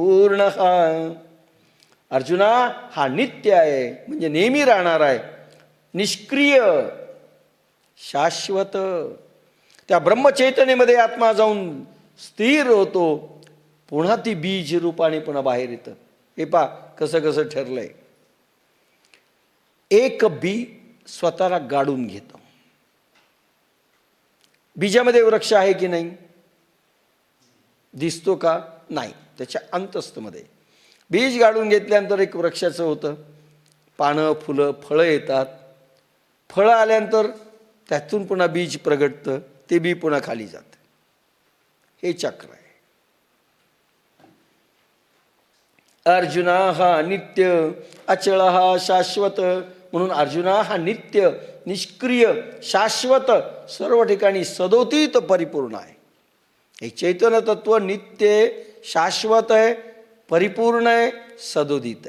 पूर्ण अर्जुना हा नित्य आहे, म्हणजे नेहमी राहणार आहे, निष्क्रिय, शाश्वत. त्या ब्रह्मचैतन्यामध्ये आत्मा जाऊन स्थिर होतो, पुन्हा ती बीज रूपाने पुन्हा बाहेर येतं. हे पा कसं कसं ठरलंय. एक बी स्वतःला गाडून घेतं. बीजामध्ये वृक्ष आहे की नाही, दिसतो का, नाही. त्याच्या अंतस्थमध्ये बीज गाडून घेतल्यानंतर एक वृक्षाचं होतं, पानं फुलं फळं येतात. फळं आल्यानंतर त्यातून पुन्हा बीज प्रगटतं, ते बी पुन्हा खाली जातं. हे चक्र आहे. अर्जुना हा नित्य, अचळ हा शाश्वत. म्हणून अर्जुना हा नित्य, निष्क्रिय, शाश्वत, सर्व ठिकाणी सदोदित परिपूर्ण आहे. हे चैतन्य तत्व नित्य, शाश्वत आहे, परिपूर्ण आहे, सदोदित आहे.